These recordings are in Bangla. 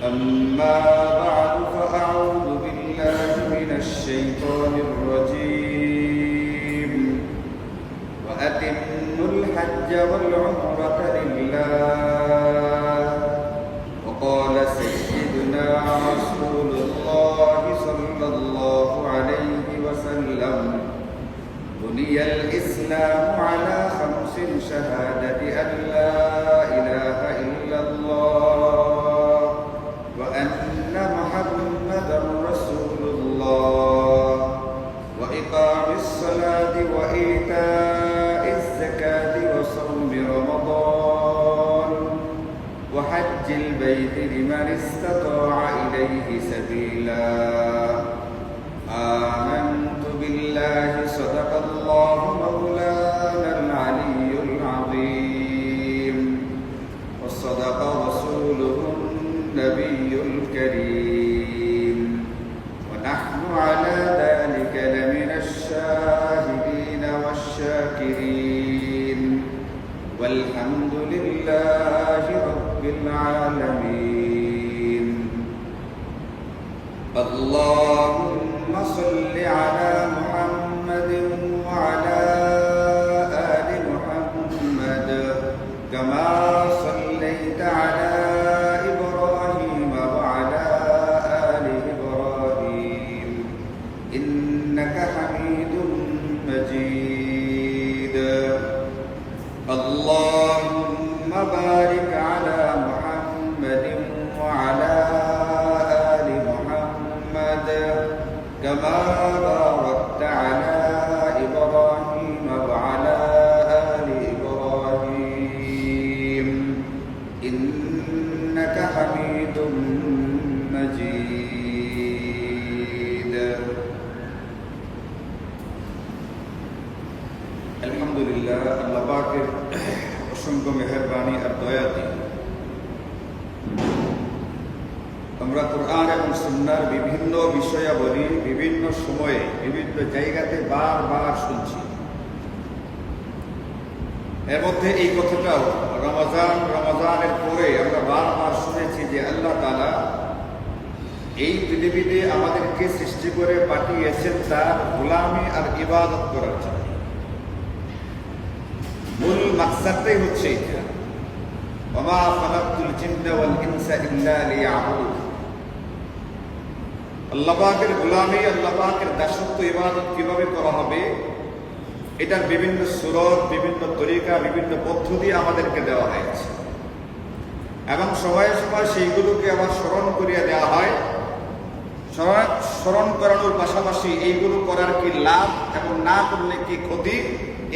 أما بعد فأعوذ بالله من الشيطان الرجيم وأتموا الحج والعمرة لله وقال سيدنا رسول الله صلى الله عليه وسلم بني الإسلام على 5 شهادة أن لا إله إلا الله وأن محمدا رسول الله وإقام الصلاة وإيتاء الزكاة وصوم رمضان وحج البيت لمن استطاع إليه سبيلا آمنت بالله صدق الله مولانا العلي العظيم وصدق رسوله النبي الكريم ونحن على ذلك لمن الشاهدين والشاكرين والحمد لله رب العالمين. اللهم صل على محمد وعلى آل محمد كما صليت على إبراهيم وعلى آل إبراهيم إنك حميد مجيد. اللهم بارك على محمد وعلى آل محمد كما باركت على إبراهيم وعلى آل إبراهيم إنك حميد مجيد. الحمد لله আল্লাহ পাকের অসংখ্য মেহেরবানি আর দয়াতে আমরা কোরআন এবং সুন্নাহর বিভিন্ন বিষয়াবলী বিভিন্ন সময়ে বিভিন্ন জায়গাতে বারবার শুনছি। এর মধ্যে এই কথাটাও রমজানের পরে আমরা বারবার শুনেছি যে আল্লাহ তাআলা এই পৃথিবীতে আমাদেরকে সৃষ্টি করে পাঠিয়েছেন তার গোলামি আর ইবাদত করার জন্য। মূল মাকসাদটাই হচ্ছে এটা, ওয়া মা খালাকতুল জিন্না ওয়াল ইনসা ইল্লা লিয়াবুদুন। আল্লাহ পাকের গোলামি, আল্লাহ পাকের দাসত্ব, ইবাদত কিভাবে করা হবে এটার বিভিন্ন সূরত, বিভিন্ন তরিকা, বিভিন্ন পদ্ধতি আমাদেরকে দেওয়া হয়েছে এবং সময়ে সময়ে সেইগুলোকে আবার স্মরণ করিয়ে দেওয়া হয়। স্মরণ করানোর পাশাপাশি এইগুলো করার কি লাভ এবং না করলে কি ক্ষতি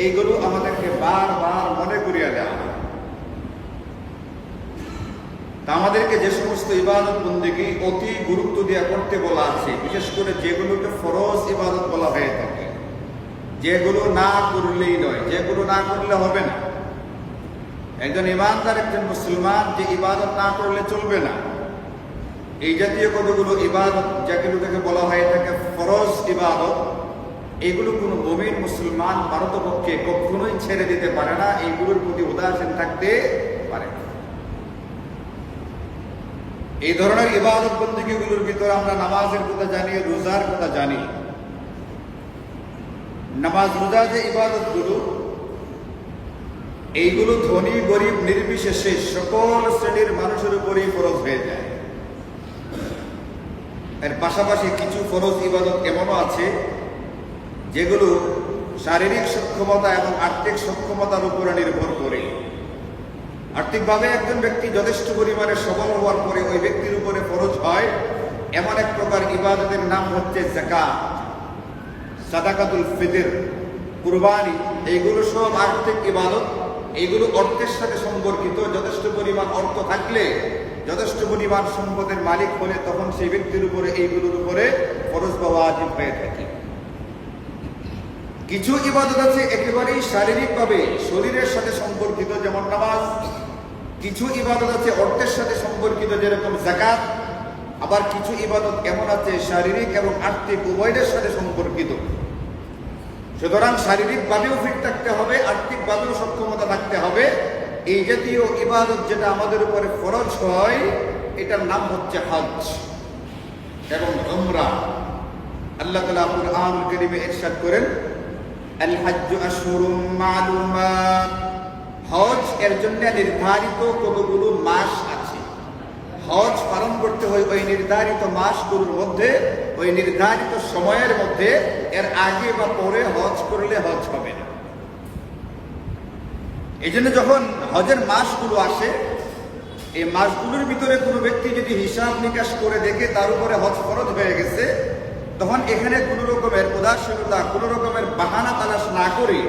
এইগুলো আমাদেরকে বারবার মনে করিয়ে দেওয়া হয়। তা আমাদেরকে যে সমস্ত ইবাদত বন্দেগী অতি গুরুত্ব দিয়ে করতে বলা আছে, বিশেষ করে যেগুলোকে ফরজ ইবাদত বলা হয়ে থাকে, যেগুলো না করলেই নয়, যেগুলো না করলে হবে না। একজন ইমানদার, একজন মুসলমান যে ইবাদত না করলে চলবে না, এই জাতীয় কতগুলো ইবাদত যেগুলোকে বলা হয়ে থাকে ফরজ ইবাদত, এইগুলো কোনো মুমিন মুসলমান পারতপক্ষে কখনোই ছেড়ে দিতে পারে না, এইগুলোর প্রতি উদাসীন থাকতে পারে না। এই ধরনের ইবাদত বন্দেগীগুলোর ভিতরে আমরা নামাজের কথা জানি, রোজার কথা জানি। নামাজ, রোজা যে ইবাদতগুলো, এইগুলো ধনী গরিব নির্বিশেষে সকল শ্রেণীর মানুষের উপরেই ফরজ হয়ে যায়। এর পাশাপাশি কিছু ফরজ ইবাদত এমনও আছে যেগুলো শারীরিক সক্ষমতা এবং আর্থিক সক্ষমতার উপরে নির্ভর করে। আর্থিকভাবে একজন ব্যক্তি যথেষ্ট পরিমাণে সবল হওয়ার পরে ওই ব্যক্তির উপরে ফরজ হয় এমন এক প্রকার ইবাদতের নাম হচ্ছে যাকাত, সাদাকাতুল ফিতর, কুরবানি। এইগুলো সব আর্থিক ইবাদত, এইগুলো অর্থের সাথে সম্পর্কিত। যথেষ্ট পরিমাণ অর্থ থাকলে, যথেষ্ট পরিমাণ সম্পদের মালিক হলে তখন সেই ব্যক্তির উপরে এইগুলোর উপরে ফরজ বা ওয়াজিব হয়ে থাকে। কিছু ইবাদত আছে একেবারেই শারীরিকভাবে শরীরের সাথে সম্পর্কিত, যেমন নামাজ। কিছু ইবাদত আছে অর্থের সাথে সম্পর্কিত, যেরকম যাকাত। আবার কিছু ইবাদত এমন আছে শারীরিক এবং আর্থিক উভয়ের সাথে সম্পর্কিত। সুতরাং শারীরিকভাবেও ফিট থাকতে হবে, আর্থিকভাবেও সক্ষমতা থাকতে হবে। এই জাতীয় ইবাদত যেটা আমাদের উপরে ফরজ হয়, এটার নাম হচ্ছে হজ এবং উমরা। আল্লাহ তাআলা কুরআনুল কারীমে ইরশাদ করেন, আল হজ্জু আশহুরুম মালুমাত, হজ এর জন্য নির্ধারিত কতগুলো মাস আছে। হজ পালন করতে হয় ওই নির্ধারিত মাসগুলোর মধ্যে, ওই নির্ধারিত সময়ের মধ্যে। এর আগে বা পরে হজ করলে হজ হবে না। এই জন্য যখন হজের মাসগুলো আসে, এই মাসগুলোর ভিতরে কোনো ব্যক্তি যদি হিসাব নিকাশ করে দেখে তার উপরে হজ ফরজ হয়ে গেছে, তখন এখানে কোনো রকমের উদাসীনতা, কোনো রকমের বাহানা তালাশ না করে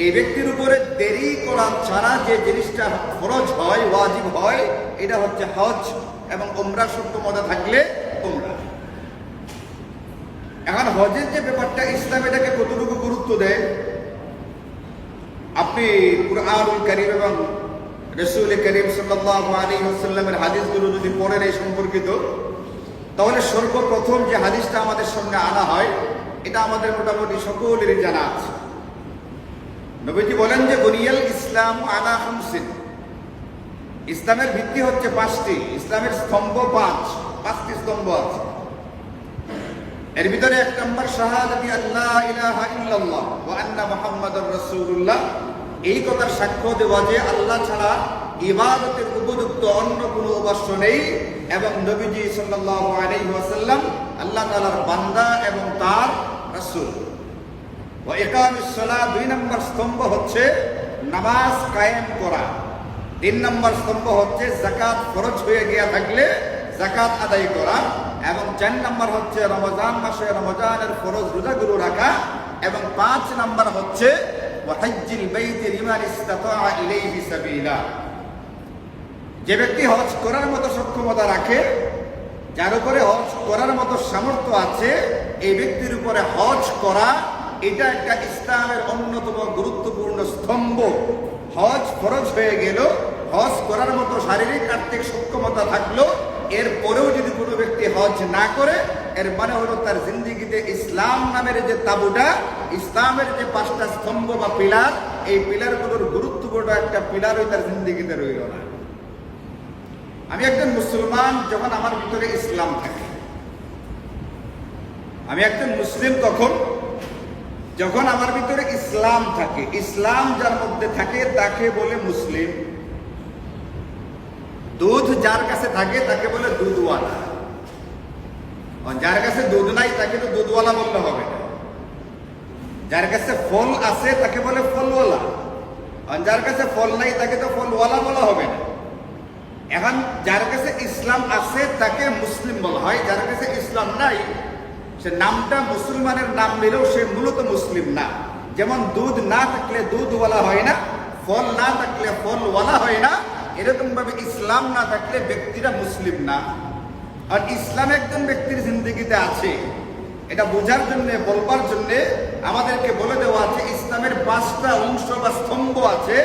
এই ব্যক্তির উপরে দেরি করা ছাড়া যে জিনিসটা ফরজ হয়, ওয়াজিব হয়, এটা হচ্ছে হজ এবং উমরা সক্ষম থাকলে উমরা। এখন হজের যে ব্যাপারটা, ইসলাম এটাকে কতটুকু গুরুত্ব দেয়, আপনি কুরআনুল কারীম এবং রাসূল করিম সাল্লাল্লাহু আলাইহি ওয়াসাল্লামের হাদিসগুলো যদি পড়েন এই সম্পর্কিত, তাহলে সর্বপ্রথম যে হাদিসটা আমাদের সামনে আনা হয়, এটা আমাদের মোটামুটি সকলেরই জানা আছে। নবীজি বলেন যে বুনিয়াল ইসলাম আলা খামসিন, ইসলামের ভিত্তি হচ্ছে পাঁচটি, ইসলামের স্তম্ভ পাঁচটি স্তম্ভ আছে। এর ভিতরে এক নম্বর শাহাদাতি আল্লাহ ইলাহা ইল্লাল্লাহ ওয়া আন্না মুহাম্মাদুর রাসূলুল্লাহ, এই কথার সাক্ষ্য দেওয়া যে আল্লাহ ছাড়া ইবাদতের উপযুক্ত অন্য কোনো উপাস্য নেই এবং নবীজি সাল্লাল্লাহু আলাইহি ওয়াসাল্লাম আল্লাহ তাআলার বান্দা এবং তার রাসূল। ওয়া ইকামিস সালাহ, দুই নম্বর স্তম্ভ হচ্ছে নামাজ কায়েম করা। তিন নম্বর স্তম্ভ হচ্ছে যাকাত ফরজ হয়ে গিয়া থাকলে যাকাত আদায় করা। এবং 4 নম্বর হচ্ছে রমজান মাসে রমজানের ফরজ রোজাগুলো রাখা। এবং 5 নম্বর হচ্ছে ওয়া হজ্জিল বাইতি লিমান ইসতাতা ইলাইহি সাবিলা, যে ব্যক্তি হজ করার মতো সক্ষমতা রাখে, যার উপরে হজ করার মতো সামর্থ্য আছে, এই ব্যক্তির উপরে হজ করা এটা একটা ইসলামের অন্যতম গুরুত্বপূর্ণ স্তম্ভ। হজ ফরজ হয়ে গেল, হজ করার মতো শারীরিক আর্থিক সক্ষমতা থাকলো, এরপরেও যদি কোনো ব্যক্তি হজ না করে, এর মানে হলো তার জিন্দিগিতে ইসলাম নামের যে তাবুটা, ইসলামের যে 5টা স্তম্ভ বা পিলার, এই পিলারগুলোর গুরুত্বপূর্ণ একটা পিলারই তার জিন্দিগিতে রইল না। আমি একজন মুসলমান, যখন আমার ভিতরে ইসলাম থাকে, আমি একজন মুসলিম তখন যখন আমার ভিতরে ইসলাম থাকে। ইসলাম যার মধ্যে থাকে তাকে বলে মুসলিম। দুধ যার কাছে থাকে তাকে বলে দুধওয়ালা, যার কাছে দুধ নাই তাকে তো দুধওয়ালা বলতে হবে না। যার কাছে ফল আছে তাকে বলে ফলওয়ালা, আর যার কাছে ফল নাই তাকে তো ফলওয়ালা বলা হবে না। এখন যার কাছে ইসলাম আছে তাকে মুসলিম বলা হয়, যার কাছে ইসলাম নাই সে নামটা মুসলমানের নাম নিলেও সে মূলত মুসলিম না। যেমন দুধ না থাকলে দুধওয়ালা হয় না, ফল না থাকলে ফলওয়ালা হয় না, এরকম ভাবে ইসলাম না থাকলে ব্যক্তিরা মুসলিম না। আর ইসলাম একজন ব্যক্তির জিন্দেগিতে আছে, এটা বোঝার জন্য, বলবার জন্য আমাদেরকে বলে দেওয়া আছে ইসলামের 5টা অংশ বা স্তম্ভ আছে।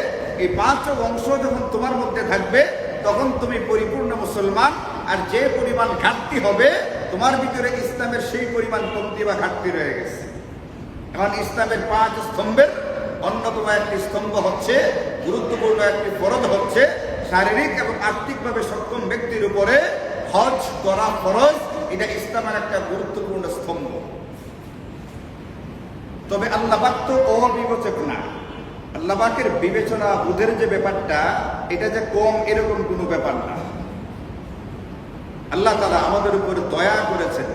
এই 5 অংশ যখন তোমার মধ্যে থাকবে তখন তুমি পরিপূর্ণ মুসলমান। আর যে পরিমাণ ঘাটতি হবে তোমার ভিতরে ইসলামের, সেই পরিমাণ কমতি বা ঘাটতি রয়ে গেছে। এখন ইসলামের 5 স্তম্ভের অন্যতম একটি স্তম্ভ হচ্ছে, গুরুত্বপূর্ণ একটি ফরজ হচ্ছে শারীরিক এবং আর্থিকভাবে সক্ষম ব্যক্তির উপরে হজ করা ফরজ। এটা ইসলামের একটা গুরুত্বপূর্ণ স্তম্ভ। তবে আল্লাহ পাক তো অবিবেচক না। আল্লাহ পাকের বিবেচনা বোধের যে ব্যাপারটা, এটা যে কম এরকম কোনো ব্যাপার না। আল্লাহ তাআলা আমাদের উপরে দয়া করেছেন,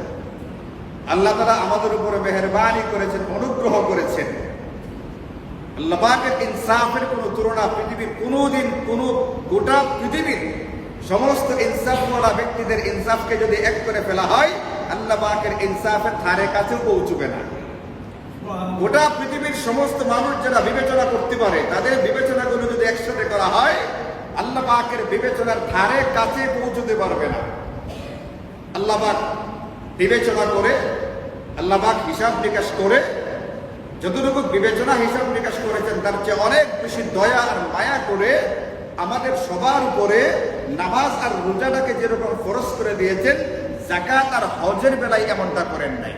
আল্লাহ তাআলা আমাদের উপরে মেহেরবানি করেছেন, অনুগ্রহ করেছেন। আল্লাহ পাকের ইনসাফের কোনো তুলনা পৃথিবীর কোনোদিন কোনো গোটা পৃথিবীর সমস্ত ইনসাফওয়ালা ব্যক্তিদের ইনসাফকে যদি এক করে ফেলা হয়, আল্লাহ পাকের ইনসাফের ধারে কাছেও পৌঁছবে না। গোটা পৃথিবীর সমস্ত মানুষ যারা বিবেচনা করতে পারে, তাদের বিবেচনাগুলো যদি একসাথে করা হয়, আল্লাহ পাকের বিবেচনার ধারে কাছে পৌঁছতে পারবে না। আল্লাহ পাক বিবেচনা করে, আল্লাহ পাক হিসাব নিকাশ করে, যতটুকু বিবেচনা হিসাব নিকাশ করেছেন তার চেয়ে অনেক বেশি দয়া আর মায়া করে আমাদের সবার উপরে নামাজ আর রোজাটাকে যেরকম ফরজ করে দিয়েছেন, যাকাত আর হজের বেলায় এমনটা করেন নাই।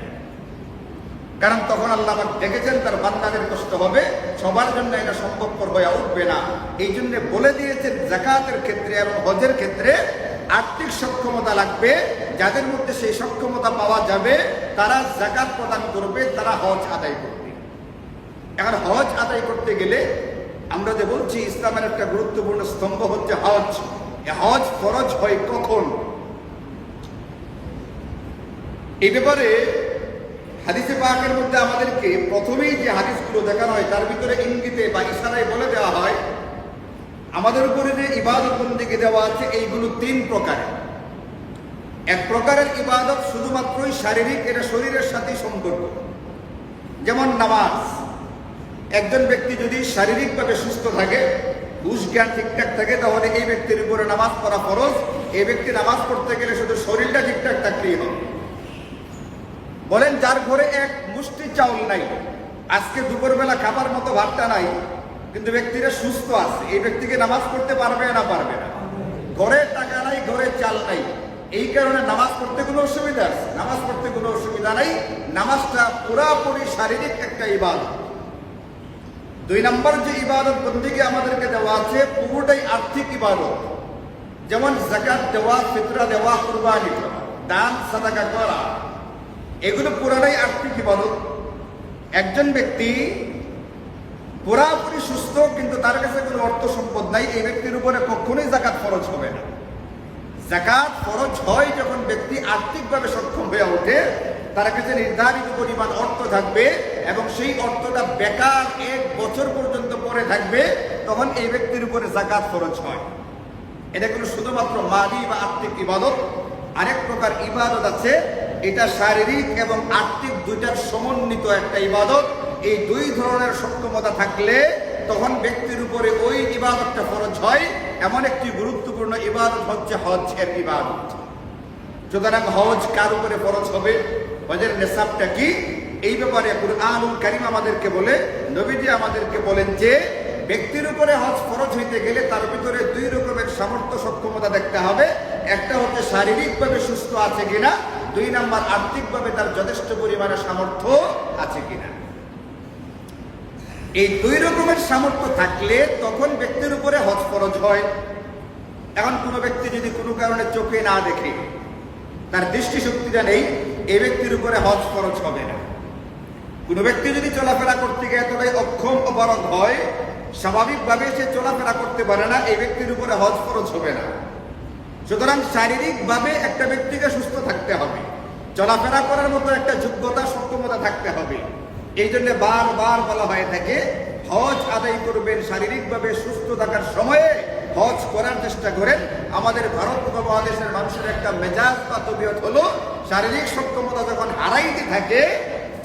কারণ তখন আল্লাহ পাক দেখেছেন তার বান্দাদের কষ্ট হবে, সবার জন্য এটা সম্ভবপর হয়ে উঠবে না। এই জন্য বলে দিয়েছেন যাকাতের ক্ষেত্রে এবং হজের ক্ষেত্রে আর্থিক সক্ষমতা লাগবে। যাদের মধ্যে সেই সক্ষমতা পাওয়া যাবে তারা যাকাত প্রদান করবে, তারা হজ আদায় করবে। এখন হজ আদায় করতে গেলে আমরা যে বলছি ইসলামের একটা গুরুত্বপূর্ণ স্তম্ভ হচ্ছে হজ। হজ ফরজ হয় কখন? এই ব্যাপারে হাদিসে পাকের মধ্যে আমাদেরকে প্রথমেই যে হাদিসগুলো দেখানো হয় তার ভিতরে ইঙ্গিতে বা ইশারায় বলে দেওয়া হয় আমাদের উপরে যে ইবাদত বন্দেগী দেওয়া আছে এইগুলো তিন প্রকারের। এক প্রকারের ইবাদত শুধুমাত্রই শারীরিক, এটা শরীরের সাথে সম্পর্ক, যেমন নামাজ। একজন ব্যক্তি যদি শারীরিকভাবে সুস্থ থাকে, হুঁশ জ্ঞান ঠিকঠাক থাকে, তাহলে এই ব্যক্তির উপরে নামাজ পড়া ফরজ। এই ব্যক্তি নামাজ পড়তে গেলে শুধু শরীরটা ঠিকঠাক থাকলেই হবে। বলেন যার ঘরে এক মুষ্টি চাউল নাই, আজকে দুপুরবেলা খাবার মতো ভাতটা নাই, কিন্তু ব্যক্তিরা সুস্থ আছে, এই ব্যক্তিকে নামাজ পড়তে পারবে না? পারবে না। ঘরে টাকা নাই, ঘরে চাল নাই, এই কারণে নামাজ পড়তে কোনো অসুবিধা আছে? নামাজ পড়তে কোনো অসুবিধা নাই। নামাজটা পুরাপুরি শারীরিক একটা ইবাদত। দুই নম্বর যে ইবাদত বন্দেগী আমাদেরকে দেওয়া আছে পুরোটাই আর্থিক ইবাদত, যেমন যাকাত দেওয়া, ফিতরা দেওয়া, কুরবানি করা, দান সাদাকা করা, এগুলো পুরোটাই আর্থিক ইবাদত। একজন ব্যক্তি পুরাপুরি সুস্থ কিন্তু তার কাছে কোনো অর্থ সম্পদ নাই, এই ব্যক্তির উপরে কখনোই যাকাত ফরজ হবে না। যাকাত ফরজ হয় যখন ব্যক্তি আর্থিকভাবে সক্ষম হয়ে ওঠে, তার কাছে নির্ধারিত পরিমাণ অর্থ থাকবে এবং সেই অর্থটা বেকার 1 বছর পর্যন্ত পরে থাকবে, তখন এই ব্যক্তির উপরে যাকাত ফরজ হয়। এটা কোনো শুধুমাত্র মালি বা আর্থিক ইবাদত। আরেক প্রকার ইবাদত আছে, এটা শারীরিক এবং আর্থিক দুইটার সমন্বিত একটা ইবাদত। এই দুই ধরনের সক্ষমতা থাকলে তখন ব্যক্তির উপরে ওই ইবাদতটা ফরজ হয়। এমন একটি গুরুত্বপূর্ণ ইবাদত হচ্ছে হজের ইবাদত। সুতরাং হজ কার উপরে ফরজ হবে, হজের নেশাবটা কি, এই ব্যাপারে কুরআনুল কারীম আমাদেরকে বলে, নবীজি আমাদেরকে বলেন যে ব্যক্তির উপরে হজ ফরজ হইতে গেলে তার ভিতরে দুই রকমের সামর্থ্য সক্ষমতা দেখতে হবে। একটা হচ্ছে শারীরিকভাবে সুস্থ আছে কিনা, দুই নাম্বার আর্থিকভাবে তার যথেষ্ট পরিমাণে সামর্থ্য আছে কিনা। এই দুই রকমের সামর্থ্য থাকলে তখন ব্যক্তির উপরে হজ ফরজ হয়। এখন কোনো ব্যক্তি যদি কোনো কারণে চোখে না দেখে, তার দৃষ্টিশক্তিটা নেই, এই ব্যক্তির উপরে হজ ফরজ হবে না। কোনো ব্যক্তি যদি চলাফেরা করতে গিয়ে এতটাই অক্ষম অপারগ হয়, স্বাভাবিকভাবে সে চলাফেরা করতে পারে না, এই ব্যক্তির উপরে হজ ফরজ হবে না। সুতরাং শারীরিকভাবে একটা ব্যক্তিকে সুস্থ থাকতে হবে, চলাফেরা করার মতো একটা যোগ্যতা সক্ষমতা থাকতে হবে। এই জন্য বারবার বলা হয়ে থাকে হজ আদায় করবেন শারীরিকভাবে সুস্থ থাকার সময়ে হজ করার চেষ্টা করেন। আমাদের ভারত উপমহাদেশের মানুষের একটা মেজাজ বা তবিয়ত হলো শারীরিক সক্ষমতা যখন হারাইতে থাকে,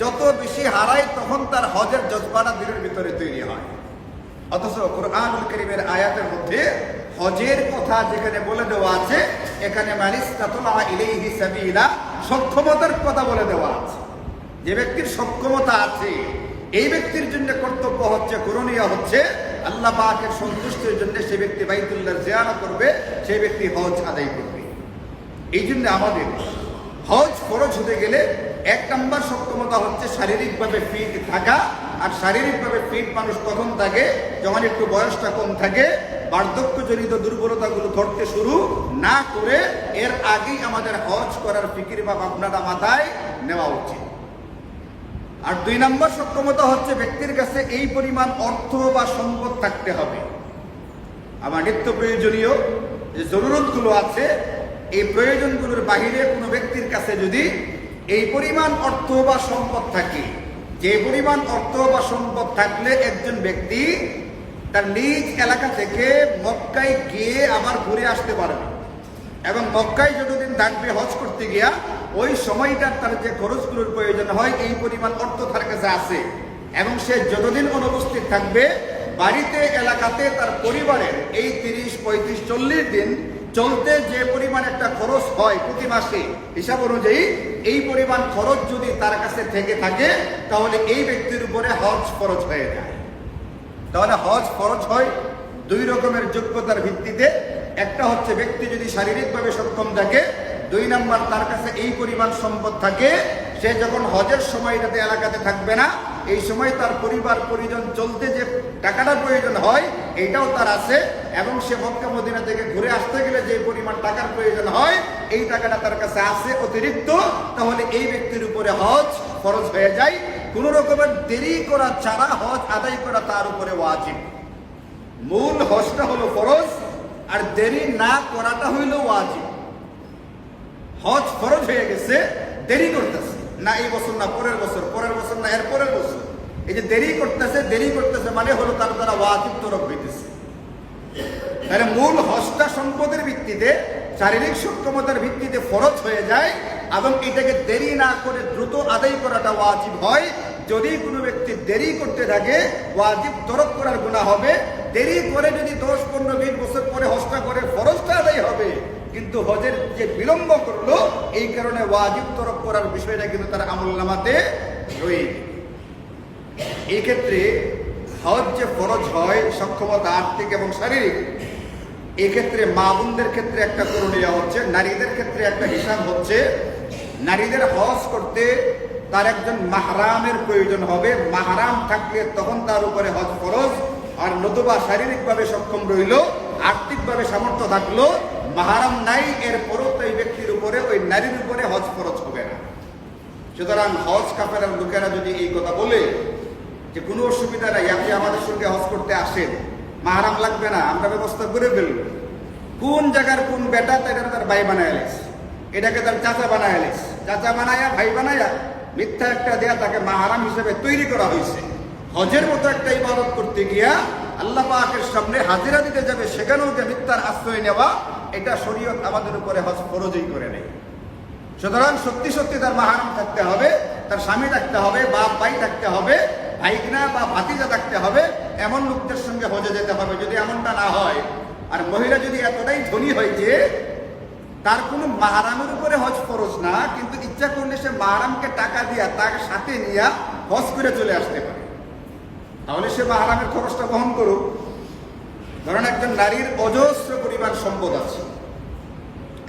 যত বেশি হারায় তখন তার হজের জজবাটা দিলের ভিতরে তৈরি হয়। অথচ কুরআনুল কারীমের আয়াতের মধ্যে হজের কথা যেখানে বলে দেওয়া আছে, এখানে মানিস্তাতুলা ইলাইহি সাবিলা, সক্ষমতার কথা বলে দেওয়া আছে। যে ব্যক্তির সক্ষমতা আছে এই ব্যক্তির জন্য কর্তব্য হচ্ছে, করণীয় হচ্ছে আল্লাহ পাকের সন্তুষ্টির জন্য সে ব্যক্তি বাইতুল্লাহ জিয়ারত করবে, সেই ব্যক্তি হজ আদায় করবে। এই জন্য আমাদের হজ ফরজ হতে গেলে 1 নম্বর সক্ষমতা হচ্ছে শারীরিকভাবে ফিট থাকা। আর শারীরিকভাবে ফিট মানুষ তখন থাকে যখন একটু বয়সটা কম থাকে, বার্ধক্যজনিত দুর্বলতাগুলো ধরতে শুরু না করে এর আগেই আমাদের হজ করার ফিকির বা ভাবনাটা মাথায় নেওয়া উচিত। আর 2 নম্বর সক্ষমতা হচ্ছে ব্যক্তির কাছে এই পরিমাণ অর্থ বা সম্পদ থাকতে হবে। আমার নিত্য প্রয়োজনীয় যে জরুরতগুলো আছে, এই প্রয়োজনগুলোর বাহিরে কোনো ব্যক্তির কাছে যদি এই পরিমাণ অর্থ বা সম্পদ থাকে, যে পরিমাণ অর্থ বা সম্পদ থাকলে একজন ব্যক্তি তার নিজ এলাকা থেকে মক্কায় গিয়ে আবার ঘুরে আসতে পারবে এবং মক্কায় যতদিন থাকবে হজ করতে গিয়া ওই সময়টা তার যে খরচগুলোর প্রয়োজন হয় এই পরিমাণ অর্থ তার কাছে আছে এবং সে যতদিন অনুপস্থিত থাকবে বাড়িতে এলাকাতে তার পরিবারের এই 30, 35, 40 দিন চলতে যে পরিমাণ একটা খরচ হয় প্রতি মাসে হিসাব অনুযায়ী, এই পরিমাণ খরচ যদি তার কাছে থেকে থাকে তাহলে এই ব্যক্তির উপরে হজ ফরজ হয়ে যায়। তাহলে হজ ফরজ হয় 2 রকমের যোগ্যতার ভিত্তিতে। একটা হচ্ছে ব্যক্তি যদি শারীরিকভাবে সক্ষম থাকে, 2 নম্বর তার কাছে এই পরিমাণ সম্পদ থাকে, সে যখন হজের সময়টাতে এলাকাতে থাকবে না, এই সময় তার পরিবার পরিজন চলতে যে টাকাটা প্রয়োজন হয় এইটাও তার আছে এবং সে মক্কা মদিনা থেকে ঘুরে আসতে গেলে যে পরিমাণ টাকার প্রয়োজন হয় এই টাকাটা তার কাছে আছে অতিরিক্ত, তাহলে এই ব্যক্তির উপরে হজ ফরজ হয়ে যায়। কোন রকমের দেরি করা ছাড়া হজ আদায় করা তার উপরে ওয়াজিব। মূল হজটা হলো ফরজ, আর দেরি না করাটা হইল ওয়াজিব। হজ ফরজ হয়ে গেছে, দেরি করতেছে না এই বছর না পরের বছর, পরের বছর না এর পরের বছর, এই যে দেরি করতেছে মানে হলো তার দ্বারা ওয়াজিব তরফ হইতেছে। তাহলে মূল হজটা সম্পদের ভিত্তিতে, শারীরিক সক্ষমতার ভিত্তিতে ফরজ হয়ে যায় এবং এটাকে দেরি না করে দ্রুত আদায় করাটা ওয়াজিব হয়। যদি কোনো ব্যক্তি দেরি করতে থাকে ওয়াজিব তরক করার গুনাহ হবে। দেরি করে যদি 10, 15, 20 বছর পরে হজটা করে ফরজটা আদায় হবে, কিন্তু হজের যে বিলম্ব করলো এই কারণে ওয়াজিব তরক করার বিষয়টা কিন্তু তার আমলনামাতে রয়েছে। এই ক্ষেত্রে হজ যে ফরজ হয় সক্ষমতা আর্থিক এবং শারীরিক, এক্ষেত্রে মা বোনদের ক্ষেত্রে একটা করণীয় হচ্ছে, নারীদের ক্ষেত্রে একটা হিসাব হচ্ছে, নারীদের হজ করতে তার একজন মাহরামের প্রয়োজন হবে। মাহরাম থাকলে তখন তার উপরে হজ ফরজ, আর নতুবা শারীরিকভাবে সক্ষম রইল, আর্থিকভাবে সামর্থ্য থাকলো, মাহরাম নাই, এরপরও তো এই ব্যক্তির উপরে, ওই নারীর উপরে হজ ফরজ হবে না। সুতরাং হজ কাফেলার লোকেরা যদি এই কথা বলে যে কোনো অসুবিধা নাই, আপনি আমাদের সঙ্গে হজ করতে আসেন, মাহরাম লাগবে না, আমরা ব্যবস্থা করে ফেলব। কোন জায়গার কোন বেটা তার ভাই বানায় আলিস, এটাকে তার চাচা বানায় আলিস, চাচা বানায়া ভাই বানায়া মিথ্যা একটা দেয়া তাকে মাহরাম হিসেবে তৈরি করা হয়েছে। হজের মতো একটা ইবাদত করতে গিয়া আল্লাহ পাকের সামনে হাজিরা দিতে যাবে, সেখানেও যে মিথ্যার আশ্রয় নেওয়া, এটা শরীয়ত আমাদের উপরে হজ ফরজই করে নেই। সুতরাং সত্যি সত্যি তার মাহরাম থাকতে হবে, তার স্বামী থাকতে হবে, বাপ ভাই থাকতে হবে, ভাইকনা বা ভাতিজা থাকতে হবে, এমন লোকদের সঙ্গে হজে যেতে হবে। যদি এমনটা না হয়, আর মহিলা যদি এতটাই ধনী হয় যে তার কোনো মাহরামের উপরে হজ ফরজ না, কিন্তু ইচ্ছা করলে সে মাহরামকে টাকা দিয়া তার সাথে নিয়ে হজ করে চলে আসতে পারে, তাহলে সে মাহরামের খরচটা বহন করুক। ধরেন একজন নারীর অজস্র পরিমাণ সম্পদ আছে,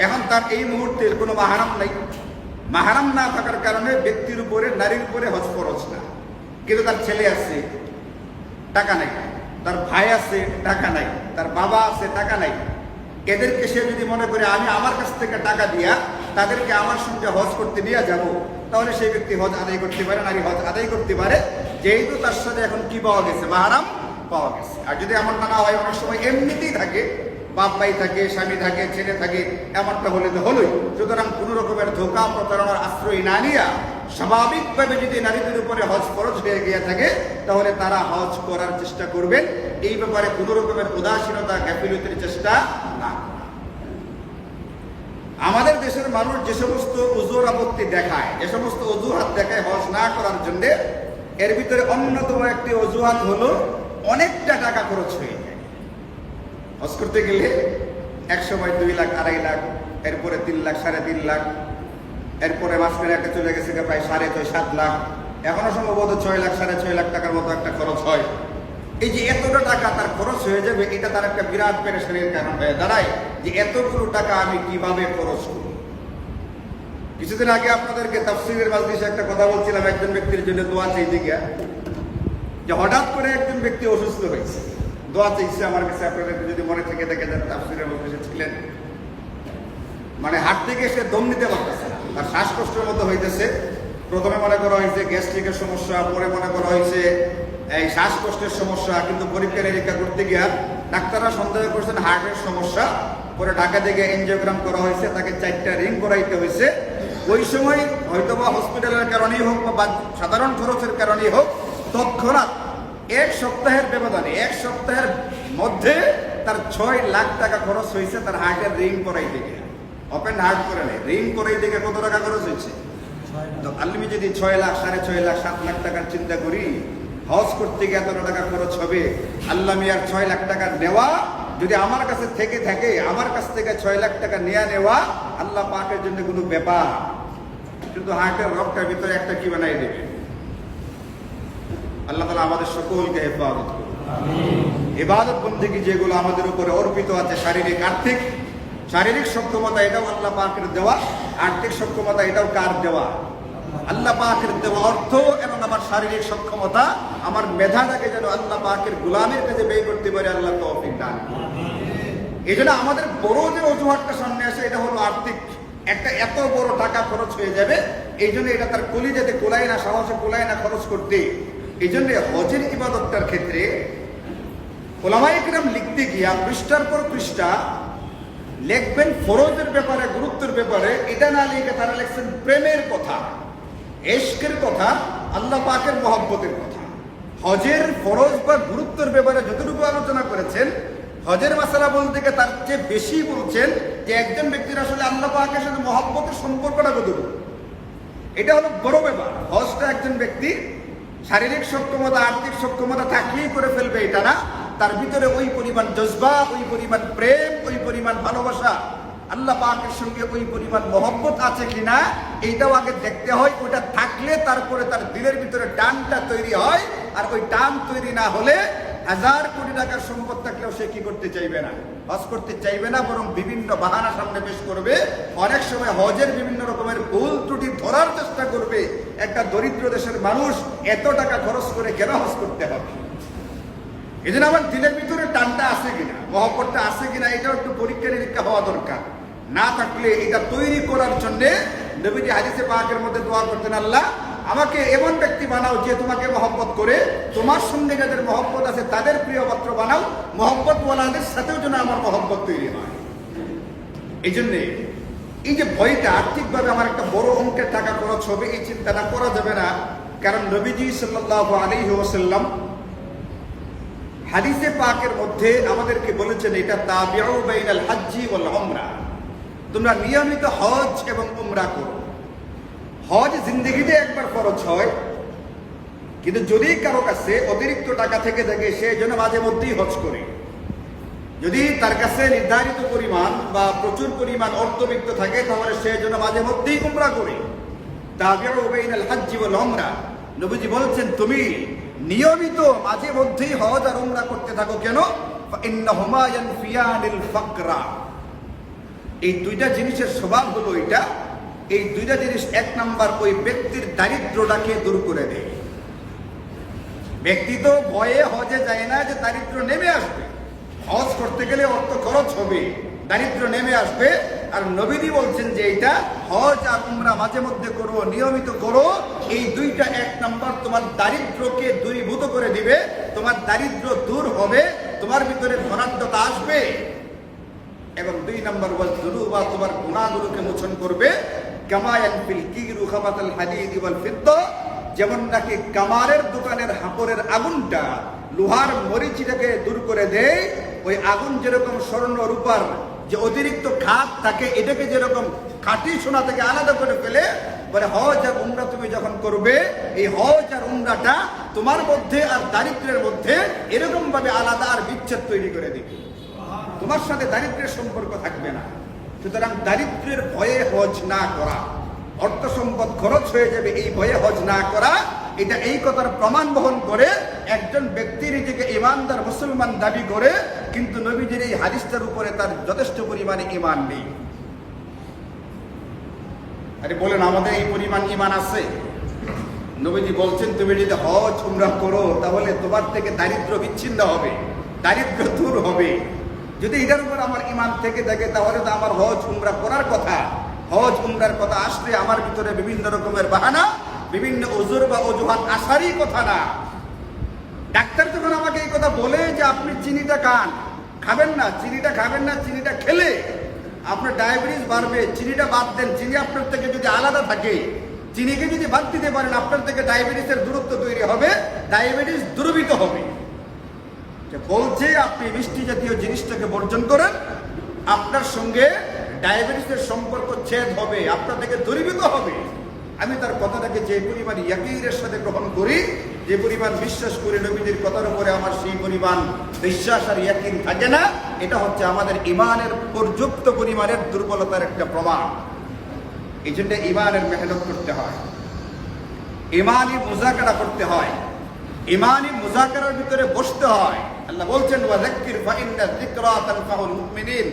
এখন তার এই মুহূর্তে কোনো মাহরাম নাই, মাহরাম না থাকার কারণে ব্যক্তির উপরে, নারীর উপরে হজ ফরজ না। কিন্তু তার ছেলে আছে, টাকা নাই, তার ভাই আছে, টাকা নাই, তার বাবা আছে, টাকা নাই, এদেরকে সে যদি মনে করে আমি আমার কাছ থেকে টাকা দিয়া তাদেরকে আমার সঙ্গে হজ করতে নিয়ে যাব, তাহলে সেই ব্যক্তি হজ আদায় করতে পারে, নারী হজ আদায় করতে পারে, যেহেতু তার সাথে এখন কি পাওয়া গেছে, মাহরাম পাওয়া গেছে। আর যদি এমনটা না হয়, অনেক সময় এমনিতেই থাকে, বাপ ভাই থাকে, স্বামী থাকে, ছেলে থাকে, এমনটা হলে তো হলোই। সুতরাং কোন রকমের ধোঁকা প্রতারণার আশ্রয় না নিয়া স্বাভাবিকভাবে যদি নারীদের উপরে হজ ফরজ হয়ে গিয়ে থাকে, তাহলে তারা হজ করার চেষ্টা করবেন। এই ব্যাপারে কোন রকমের উদাসীনতা, গাফিলতির চেষ্টা না। আমাদের দেশের মানুষ যে সমস্ত উজুর আপত্তি দেখায়, যে সমস্ত অজুহাত দেখায় হজ না করার জন্য, এর ভিতরে অন্যতম একটি অজুহাত হলো অনেকটা টাকা খরচ হয়ে যায়। হজ করতে গেলে এক সময় 2 লাখ, 2.5 লাখ, এরপরে 3 লাখ, 3.5 লাখ, এরপরে মাঝখানে একটা চলে গেছে প্রায় 6.5, 7 লাখ, এখনো সম্ভবত 6 লাখ, 6.5 লাখ টাকার মতো একটা খরচ হয়। এই যে এতটা টাকা তার খরচ হয়ে যাবে, এটা তার একটা বিরাট পেরেশানির কারণ হয়ে দাঁড়ায় যে এতগুলো টাকা আমি কিভাবে খরচ করি। কিছুদিন আগে আপনাদেরকে তাফসীরের মাজলিসে একটা কথা বলছিলাম, একজন ব্যক্তির জন্য দোয়া চাইতে গিয়া, যে হঠাৎ করে একজন ব্যক্তি অসুস্থ হয়েছে, দোয়া চাইছে আমার কাছে। আপনাদের যদি মনে থেকে দেখে যান, তাফসীরের মাজলিসে ছিলেন, মানে হাট থেকে সে দম নিতে পারতেছে না, তার শ্বাসকষ্টের মতো হইতেছে। প্রথমে মনে করা হয়েছে গ্যাস্ট্রিকের সমস্যা, পরে মনে করা হয়েছে এই শ্বাসকষ্টের সমস্যা, কিন্তু পরীক্ষা নিরীক্ষা করতে গিয়া ডাক্তাররা সন্দেহ করছেন হার্টের সমস্যা। পরে ঢাকা থেকে এনজিওগ্রাম করা হয়েছে, তাকে 4টা রিং করাইতে হয়েছে। ওই সময় হয়তোবা হসপিটালের কারণেই হোক বা সাধারণ খরচের কারণেই হোক, তৎক্ষণাৎ 1 সপ্তাহের ব্যবধানে, 1 সপ্তাহের মধ্যে তার 6 লাখ টাকা খরচ হয়েছে তার হার্টের রিং করাইতে গিয়ে। ওপেন হার্ট করে নেই, রিং করাইতে গিয়ে কত টাকা খরচ হয়েছে? তো আমি যদি 6 লাখ, 6.5 লাখ, 7 লাখ টাকার চিন্তা করি, হজ করতে গিয়ে এত টাকা খরচ হবে। আল্লাহ মিয়ার 6 লাখ টাকা নেওয়া যদি আমার কাছে থেকে থাকে, আমার কাছ থেকে 6 লাখ টাকা নেওয়া আল্লাহ পাকের জন্য কোনো ব্যাপার। কিন্তু হার্টের রগটার ভিতরে একটা কি বানাই দেবে। আল্লাহ তাআলা আমাদের সকলকে হেফাজত করুন। ইবাদত বন্দেগী যেগুলো আমাদের উপরে অর্পিত আছে, শারীরিক, আর্থিক, শারীরিক সক্ষমতা এটাও আল্লাহ পাকের দেওয়া, আর্থিক সক্ষমতা এটাও কার দেওয়া? আল্লাহ পাকের দেওয়া। অর্থ এবং আমার শারীরিক সক্ষমতা, আমার মেধাটাকে যেন আল্লাহ পাকের গোলামের কাছে ব্যয় করতে পারে, আল্লাহ তৌফিক দান করুন। এই জন্য আমাদের বড় যে অজুহাতটা সামনে আসে এটা হলো আর্থিক, একটা এত বড় টাকা খরচ হয়ে যাবে, এই জন্য এটা তার কলিজাতে কোলায় না, সাহসে কোলায় না খরচ করতে। এই জন্য হজের ইবাদতটার ক্ষেত্রে ওলামায়ে কেরাম লিখতে গিয়া পৃষ্ঠার পর পৃষ্ঠা লিখবেন ফরজের ব্যাপারে, গুরুত্বের ব্যাপারে, এটা না লিখে তারা লিখছেন প্রেমের কথা, এশকের কথা, আল্লাহ পাকের মহব্বতের কথা। হজের ফরজ বা গুরুত্বের ব্যাপারে যতটুকু আলোচনা করেছেন, হজের মাসালা বলতে গিয়ে তার চেয়ে বেশি বলছেন যে একজন ব্যক্তির আসলে আল্লাহ পাকের সাথে মহব্বতের সম্পর্কটা কতটুকু, এটা হলো বড় ব্যাপার। হজটা একজন ব্যক্তি শারীরিক সক্ষমতা, আর্থিক সক্ষমতা থাকলেই করে ফেলবে এটা না, তার ভিতরে ওই পরিমাণ জজবা, ওই পরিমাণ প্রেম, ওই পরিমাণ ভালোবাসা, আল্লাহ পাকের সঙ্গে ওই পরিমাণ মহব্বত আছে কিনা এইটাও আগে দেখতে হয়। ওটা থাকলে তারপরে তার দিলের ভিতরে টানটা তৈরি হয়। আর ওই টান তৈরি না হলে 1000 কোটি টাকার সম্পদ থাকলেও সে কি করতে চাইবে না, হজ করতে চাইবে না, বরং বিভিন্ন বাহানা সামনে পেশ করবে। অনেক সময় হজের বিভিন্ন রকমের ভুল ত্রুটি ধরার চেষ্টা করবে। একটা দরিদ্র দেশের মানুষ এত টাকা খরচ করে কেন হজ করতে হবে? এই জন্য আমার দিলের ভিতরে টানটা আছে কিনা, মহব্বতটা আছে কিনা, এটাও একটু পরীক্ষা নিরীক্ষা হওয়া দরকার। না থাকলে এটা তৈরি করার জন্য নবীজি হাদিসে পাকের মধ্যে দোয়া করতেন, আল্লাহ আমাকে এমন ব্যক্তি বানাও যে তোমাকে মহব্বত করে, তোমার সঙ্গে যাদের মহব্বত আছে তাদের প্রিয় পাত্র বানাও, মহব্বত ওয়ালাদের সাথেও যেন আমার মহব্বত তৈরি হয়। এই জন্যে এই যে ভয়টা, আর্থিকভাবে আমার একটা বড় অঙ্কের টাকা খরচ হবে, এই চিন্তাটা করা যাবে না। কারণ নবীজি সাল্লাল্লাহু আলাইহি ওয়াসাল্লাম হাদিসে পাকের মধ্যে আমাদেরকে বলেছেন, এটা তাবিউ বাইনাল হজ্জি ওয়াল উমরা, তোমরা নিয়মিত হজ এবং উমরা করো। হজ জিন্দেগিতে একবার খরচ হয়, কিন্তু যদি কারো কাছে অতিরিক্ত টাকা থেকে থাকে সে যেন মাঝে মধ্যেই হজ করে। যদি তার কাছে নির্ধারিত পরিমাণ বা প্রচুর পরিমাণ অর্থবিত্ত থাকে তাহলে সে যেন মাঝে মধ্যেই উমরা করে। তাবিউ বাইনাল হজ্জি ওয়াল উমরা, নবীজি বলছেন তুমি নিয়মিত মাঝে মধ্যেই হজ আর উমরা করতে থাকো। কেন? ইন্নাহুমা ইয়ানফিয়ানিল ফাকরা, এই দুইটা জিনিসের স্বভাব হলো এটা। এই দুইটা জিনিস, এক নাম্বার ওই ব্যক্তির দারিদ্রটাকে দূর করে দেয়। ব্যক্তি তো ভয়ে হজে যায় না যে দারিদ্র নেমে আসবে, হজ করতে গেলে অর্থ খরচ হবে, দারিদ্র নেমে আসবে। আর নবীজি বলছেন যে এটা হজ আর উমরা মাঝে মধ্যে করো, নিয়মিত করো। এই দুইটা এক নাম্বার তোমার দারিদ্রকে দূরীভূত করে দিবে, তোমার দারিদ্র দূর হবে, তোমার ভিতরে ধনাঢ্যতা আসবে। এবং 2 নাম্বার ওয়াজুলুবা, তোমার গুনাহগুলোকে মোচন করবে। কামা ইয়ানফিল কিরু খাবাতাল হাদিদ ওয়াল ফিদ্দা, যেমন নাকি কামারের দোকানের হাপরের আগুনটা লোহার মরিচিটাকে দূর করে দেয়, ওই আগুন যেরকম স্বর্ণ রূপার যে অতিরিক্ত খাত থাকে এটাকে যেরকম খাঁটি সোনা থেকে আলাদা করে ফেলে, বলে হজ আর উমরা তুমি যখন করবে, এই হজ আর উমরাটা তোমার মধ্যে আর দারিদ্রের মধ্যে এরকম ভাবে আলাদা আর বিচ্ছেদ তৈরি করে দিবে, তোমার সাথে দারিদ্রের সম্পর্ক থাকবে না। সুতরাং দারিদ্রের ভয়ে হজ না করা, অর্থ সম্পদ খরচ হয়ে যাবে এই ভয়ে হজ না করা, এটা এই কথার প্রমাণ বহন করে একজন ব্যক্তি নিজেকে ইমানদার মুসলমান দাবি করে, কিন্তু নবীজির এই হাদিসটার উপরে তার যথেষ্ট পরিমাণে ঈমান নেই। আরে বলেন, আমাদের এই পরিমাণ ঈমান আছে? নবীজি বলছেন তুমি যদি হজ উমরা করো তাহলে তোমার থেকে দারিদ্র বিচ্ছিন্ন হবে, দারিদ্র দূর হবে। যদি এটার উপর আমার ঈমান থেকে থাকে তাহলে তো আমার হজ উমরা করার কথা। হজ উমরার কথা আসলে আমার ভিতরে বিভিন্ন রকমের বাহানা, বিভিন্ন ওজোর বা অজুহাত আসারই কথা না। ডাক্তার যখন আমাকে এই কথা বলে যে আপনি চিনিটা খাবেন না, চিনিটা খাবেন না, চিনিটা খেলে আপনার ডায়াবেটিস বাড়বে, চিনিটা বাদ দেন, চিনি আপনার থেকে যদি আলাদা থাকে, চিনিকে যদি বাদ দিতে পারেন আপনার থেকে ডায়াবেটিসের দূরত্ব তৈরি হবে, ডায়াবেটিস দূরীভূত হবে। বলছে আপনি মিষ্টি জাতীয় জিনিসটাকে বর্জন করেন, আপনার সঙ্গে ডায়াবেটিসের সম্পর্ক ছেদ হবে, আপনার থেকে দূরীভূত হবে। আমি তার কথাটাকে যে পরিমাণ ইয়াকিনের সাথে গ্রহণ করি, যে পরিমাণ বিশ্বাস করি নবীজির কথার উপরে আমার সেই পরিমাণ বিশ্বাস আর ইয়াকিন থাকে না, এটা হচ্ছে আমাদের ঈমানের পর্যাপ্ত পরিমাণের দুর্বলতার একটা প্রমাণ। এই জন্য ঈমানের মেহনত করতে হয়, ঈমানি মুযাকারা করতে হয়, ঈমানি মুযাকারার ভিতরে বসতে হয়। আল্লাহ বলছেন ওয়াযাক্কির ফাইন্না যিকরা তানফাউল মুমিনিন,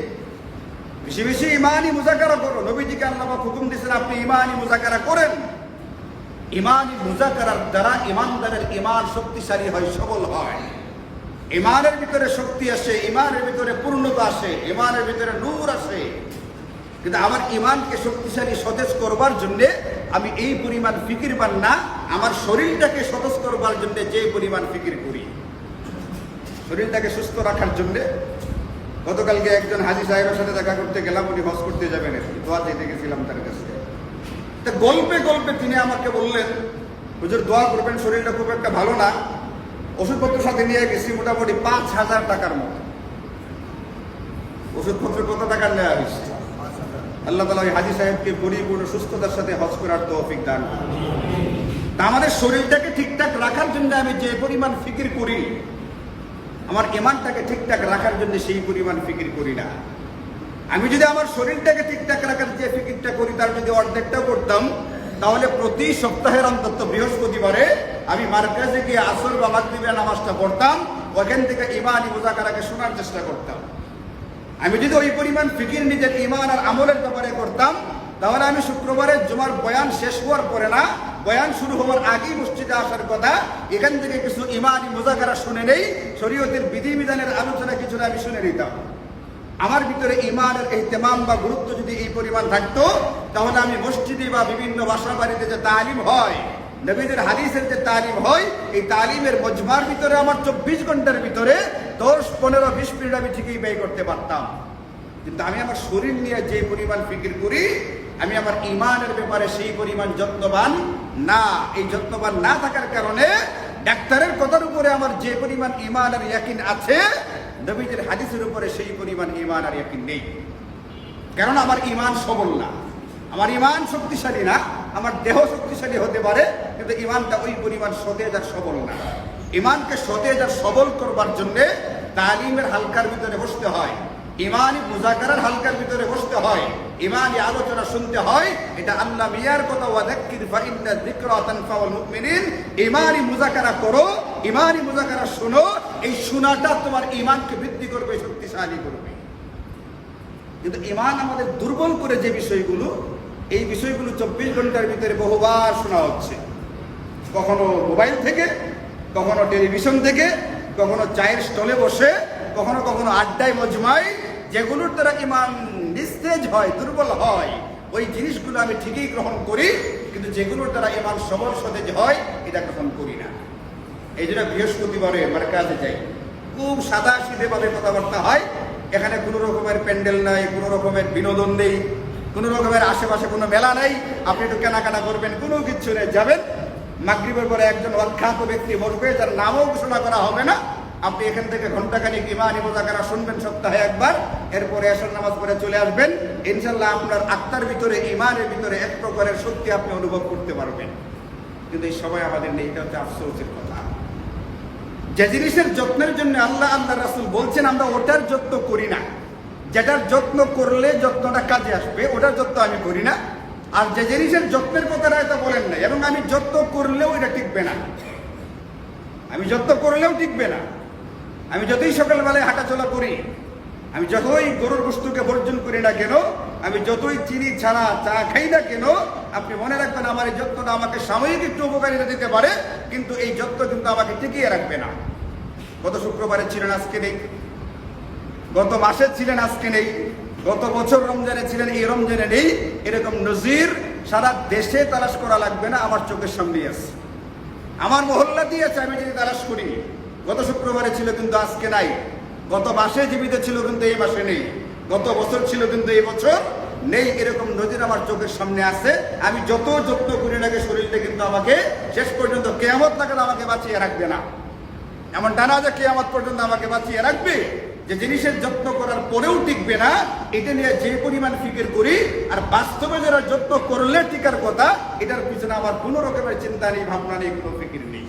বেশি বেশি ঈমানি মুযাকারা করো। নবীজিকে আল্লাহ হুকুম দিয়েছেন আপনি ঈমানি মুযাকারা করেন। ঈমানি মুযাকারার দ্বারা ঈমানদারের ঈমান শক্তিশালী হয়, সবল হয়। ইমানের ভিতরে শক্তি আসে, ইমানের ভিতরে পূর্ণতা আসে, ইমানের ভিতরে নূর আসে। কিন্তু আমার ইমানকে শক্তিশালী সতেজ করবার জন্যে আমি এই পরিমাণ ফিকিরবান না, আমার শরীরটাকে সতেজ করবার জন্য যে পরিমাণ ফিকির করি, শরীরটাকে সুস্থ রাখার জন্য। গতকালকে একজন হাজী সাহেবের সাথে দেখা করতে গেলাম, উনি হজ করতে যাবেন, দোয়া দিতে গেছিলাম তার কাছে। তা গল্পে গল্পে তিনি আমাকে বললেন, হুজুর দোয়া করবেন, শরীরটা খুব একটা ভালো না, ওষুধপত্র সাথে নিয়ে গেছি মোটামুটি 5,000 টাকার মতো। ওষুধপত্র কত টাকার নেওয়া হয়েছে? আল্লাহ তাআলা ওই হাজী সাহেবকে পরিপূর্ণ সুস্থতার সাথে হজ করার তৌফিক দান করুন। তা আমাদের শরীরটাকে ঠিকঠাক রাখার জন্য আমি যে পরিমাণ ফিকির করি, আমার ইমানটাকে ঠিকঠাক রাখার জন্য সেই পরিমাণ ফিকির করি না। আমি যদি আমার শরীরটাকে ঠিকঠাক রাখার যে ফিকিরটা করি তার যদি অর্ধেকটাও করতাম, তাহলে প্রতি সপ্তাহের অন্তত বৃহস্পতিবারে আমি মার্কাজে গিয়ে আসর বা মাগরিবের নামাজটা পড়তাম, ওখান থেকে ইমানি মুযাকারাকে শোনার চেষ্টা করতাম। আমি যদি ওই পরিমাণ ফিকির নিজের ইমান আর আমলের ব্যাপারে করতাম, তাহলে আমি শুক্রবারে জুমার বয়ান শেষ হওয়ার পরে না, বয়ান শুরু হওয়ার আগেই মসজিদে আসার কথা, এখান থেকে কিছু ইমানি মুযাকারা শুনে নেই, শরীয়তের বিধিবিধানের আলোচনা কিছুটা আমি শুনে নিতাম। আমার ভিতরে ইমানের ইহতিমাম বা গুরুত্ব যদি এই পরিমাণ থাকতো, তাহলে আমি মসজিদে বা বিভিন্ন বাসা বাড়িতে যে তালিম হয়, নবীদের হাদিসের যে তালিম হয়, এই তালিমের মজমার ভিতরে আমার 24 ঘন্টার ভিতরে 10, 15, 20 মিনিট আমি ঠিকই ব্যয় করতে পারতাম। কিন্তু আমি আমার শরীর নিয়ে যে পরিমাণ ফিকির করি, আমি আমার ইমানের ব্যাপারে সেই পরিমাণ যত্নবান না। এই যত্নবান না থাকার কারণে ডাক্তারের কথার উপরে আমার যে পরিমাণ ইমান আর ইয়াকিন আছে, নবীদের হাদিসের উপরে সেই পরিমাণ ইমান আর ইয়াকিন নেই। কারণ আমার ইমান সবল না, আমার ইমান শক্তিশালী না। আমার দেহ শক্তিশালী হতে পারে, কিন্তু ইমানটা ওই পরিমাণ সতেজ আর সবল না। ইমানকে সতেজ আর সবল করবার জন্য তালিমের হালকার ভিতরে বসতে হয়, ইমানি মুযাকারার হালকার ভিতরে বসতে হয়, ইমানি আলোচনা শুনতে হয়। এটা আল্লাহ মিয়ার কথা, ওয়াযাক্কির ফাইন্না যিকরা তানফাউল মুমিনিন। ইমানি মুযাকারা করো, ইমানি মুযাকারা শোনো, এই শোনাটা তোমার ইমানকে বৃদ্ধি করবে, শক্তিশালী করবে। কিন্তু ইমান আমাদের দুর্বল করে যে বিষয়গুলো, এই বিষয়গুলো 24 ঘন্টার ভিতরে বহুবার শোনা হচ্ছে, কখনো মোবাইল থেকে, কখনো টেলিভিশন থেকে, কখনো চায়ের স্টলে বসে, কখনো কখনো আড্ডায় মজমায়, যেগুলোর দ্বারা ইমান নিস্তেজ হয়, দুর্বল হয়, ওই জিনিসগুলো আমি ঠিকই গ্রহণ করি, কিন্তু যেগুলোর দ্বারা ইমান সবল সতেজ হয় এটা গ্রহণ করি না। এই জন্য বৃহস্পতিবারে মার্কাজে যাই, খুব সাদা সিধেভাবে কথাবার্তা হয়। এখানে কোনো রকমের প্যান্ডেল নাই, কোনো রকমের বিনোদন নেই, কোনো রকমের আশেপাশে কোনো মেলা নাই, আপনি একটু কেনাকাটা করবেন, কোনো কিছু নেই। যাবেন, মাগরিবের পরে একজন অখ্যাত ব্যক্তি বসবে, যার নামও ঘোষণা করা হবে না। আপনি এখান থেকে ঘন্টাখানিক ইমানি মুযাকারা শুনবেন সপ্তাহে একবার, এরপরে আসর নামাজ পড়ে চলে আসবেন। ইনশাল্লাহ আপনার আত্মার ভিতরে, ইমানের ভিতরে এক প্রকারের শক্তি আপনি অনুভব করতে পারবেন। কিন্তু এই সময় আমাদের নেই, এটা হচ্ছে আফসোসের কথা। যে জিনিসের যত্নের জন্য আল্লাহ রাসূল বলছেন, আমরা ওটার যত্ন করি না। যেটার যত্ন করলে যত্নটা কাজে আসবে, ওটার যত্ন আমি করি না। আর যে জিনিসের যত্নের কথা এটা বলেন না, এবং আমি যত্ন করলেও এটা টিকবে না, আমি যত্ন করলেও টিকবে না। আমি যতই সকালবেলায় হাঁটাচলা করি, আমি যতই গরুর বস্তুকে বর্জন করি না কেন, আমি যতই চিনি ছাড়া চা খাই না কেন, আপনি মনে রাখবেন আমার এই যত্নটা আমাকে সাময়িক একটু উপকারিতা দিতে পারে, কিন্তু এই যত্ন কিন্তু আমাকে টিকিয়ে রাখবে না। গত শুক্রবারে ছিলেন, আজকে নেই, গত মাসে ছিলেন, আজকে নেই, গত বছর রমজানে ছিলেন, এই রমজানে নেই। এরকম নজির সারা দেশে তালাশ করা লাগবে না, আমার চোখের সামনেই আছে, আমার মহল্লা দিয়ে আছে। আমি যদি তালাশ করি, গত শুক্রবারে ছিল কিন্তু আজকে নাই, গত মাসে জীবিত ছিল কিন্তু এই মাসে নেই, গত বছর ছিল কিন্তু এই বছর নেই। এরকম নজির আমার চোখের সামনে আছে। আমি যত যত্ন করি না শরীরটা কিন্তু আমাকে শেষ পর্যন্ত কিয়ামত লাগাতে আমাকে বাঁচিয়ে রাখবে না। এমনটা না যে কিয়ামত পর্যন্ত আমাকে বাঁচিয়ে রাখবে, যে জিনিসের যত্ন করার পরেও টিকবে না, এটা নিয়ে যে পরিমাণ ফিকির করি, আর বাস্তবে যারা যত্ন করলে টিকার কথা, এটার পিছনে আমার কোনো রকমের চিন্তা নেই, ভাবনা নেই, কোনো ফিকির নেই।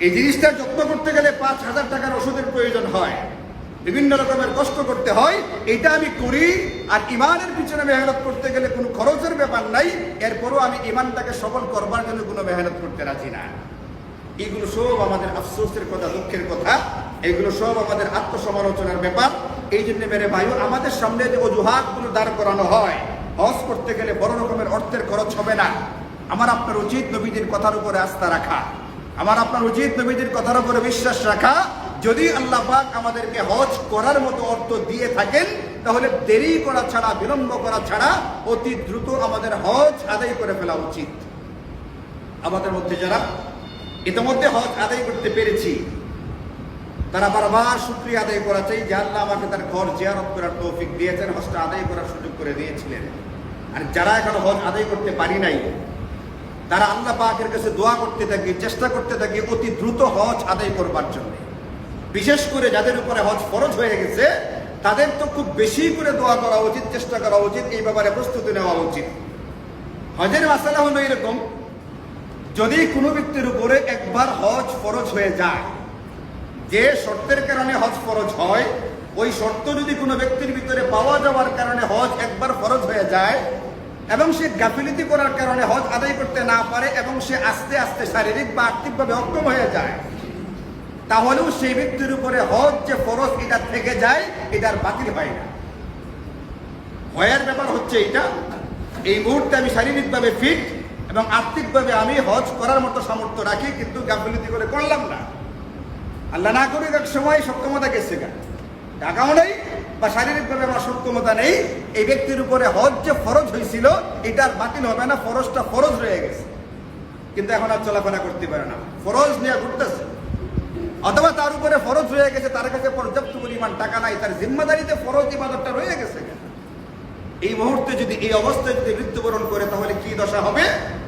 এই জিনিসটা যত্ন করতে গেলে 5,000 টাকার ওষুধের প্রয়োজন হয়, বিভিন্ন রকমের কষ্ট করতে হয়, এটা আমি করি। আর ইমানের পিছনে মেহনত করতে গেলে কোনো খরচের ব্যাপার নাই, এরপরও আমি ইমানটাকে সফল করবার জন্য কোনো মেহনত করতে রাজি না। এগুলো সব আমাদের আফসোসের কথা, দুঃখের কথা, এগুলো সব আমাদের আত্মসমালোচনার ব্যাপার। এই জন্য মেরে ভাই, আমাদের সামনে যে অজুহাতগুলো দাঁড় করানো হয়, হজ করতে গেলে বড় রকমের অর্থের খরচ হবে না, আমার আপনার উচিত নবীদের কথার উপরে আস্থা রাখা। আমার আপনার উচিত নবীজির কথার উপরে বিশ্বাস রাখা। যদি আল্লাহ পাক আমাদেরকে হজ করার মতো অর্থ দিয়ে থাকেন, তাহলে দেরি করা ছাড়া, বিলম্ব করা ছাড়া অতি দ্রুত আমাদের হজ আদায় করে ফেলা উচিত। আমাদের মধ্যে যারা ইতিমধ্যে হজ আদায় করতে পেরেছি, তারা বারবার শুকরিয়া আদায় করা চাই যে আল্লাহ আমাকে তার ঘর জিয়ারত করার তৌফিক দিয়েছেন, হজটা আদায় করার সুযোগ করে দিয়েছিলেন। আর যারা এখনো হজ আদায় করতে পারি নাই, তারা আল্লাহ পাকের কাছে দোয়া করতে থাকি, চেষ্টা করতে থাকি অতি দ্রুত হজ আদায় করবার জন্য। বিশেষ করে যাদের উপরে হজ ফরজ হয়ে গেছে, তাদের তো খুব বেশি করে দোয়া করা উচিত, চেষ্টা করা উচিত, এই ব্যাপারে প্রস্তুতি নেওয়া উচিত। হজের মাসালা হলো এরকম, যদি কোনো ব্যক্তির উপরে একবার হজ ফরজ হয়ে যায়, যে শর্তের কারণে হজ ফরজ হয়, ওই শর্ত যদি কোনো ব্যক্তির ভিতরে পাওয়া যাওয়ার কারণে হজ একবার ফরজ হয়ে যায়, এবং সে গাফিলতি করার কারণে হজ আদায় করতে না পারে, এবং সে আস্তে আস্তে শারীরিক বা আর্থিকভাবে অক্ষম হয়ে যায়, তাহলেও সেই ব্যক্তির উপরে হজ যে ফরজ এটা থেকে যায়, এটার বাতিল হয় না। ভয়ের ব্যাপার হচ্ছে এটা, এই মুহূর্তে আমি শারীরিকভাবে ফিট এবং আর্থিকভাবে আমি হজ করার মতো সামর্থ্য রাখি, কিন্তু গাফিলতি করে করলাম না। আল্লাহ না করে এক সময় সক্ষমতা গেছে, টাকাও নেই বা শারীরিকভাবে আমার সক্ষমতা নেই, এই ব্যক্তির উপরে হজ যে ফরজ হয়েছিল এটার বাতিল হবে না, ফরজটা ফরজ রয়ে গেছে, কিন্তু এখন আর চলাফেরা করতে পারে না, ফরজ নিয়ে ঘুরতেছে। অথবা তার উপরে ফরজ রয়ে গেছে, তার কাছে পর্যাপ্ত পরিমাণ টাকা নাই, তার জিম্মাদারিতে ফরজ ইবাদতটা রয়ে গেছে। এই মুহূর্তে যদি, এই অবস্থায় যদি মৃত্যুবরণ করে, তাহলে কি দশা হবে?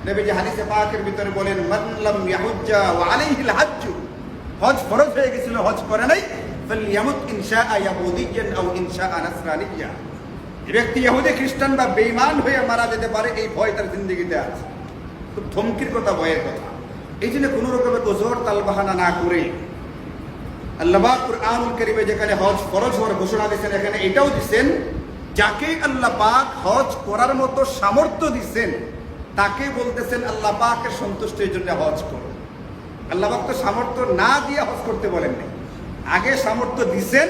নবীজি হাদিসে পাকের ভিতরে বলেন, মান লাম ইয়াহুজ্জা ওয়া আলাইহিল হাজ্জু, হজ ফরজ হয়ে গেছিল, হজ করে নাই, ফালইয়ামুত ইনশাআ ইয়াহুদিয়ান আও ইনশাআ নাসরানিয়া, এই ব্যক্তি ইহুদি, খ্রিস্টান বা বেঈমান হয়ে মারা যেতে পারে, এই ভয় তার জিন্দেগিতে আছে। খুব ধমকির কথা, ভয়ের কথা। এই জন্য কোনো রকমের ওজোর তালবাহানা না করে আল্লাহ পাক কুরআনুল কারীমে যেখানে হজ ফরজ হওয়ার ঘোষণা দিয়েছেন, এখানে এটাও দিয়েছেন, যাকে আল্লাহ পাক হজ করার মতো সামর্থ্য দিচ্ছেন, তাকে বলতেছেন আল্লাহ পাকের সন্তুষ্টির জন্য হজ করো। আল্লাহ পাক তো সামর্থ্য না দিয়ে হজ করতে বলেন নাই, আগে সামর্থ্য দিচ্ছেন,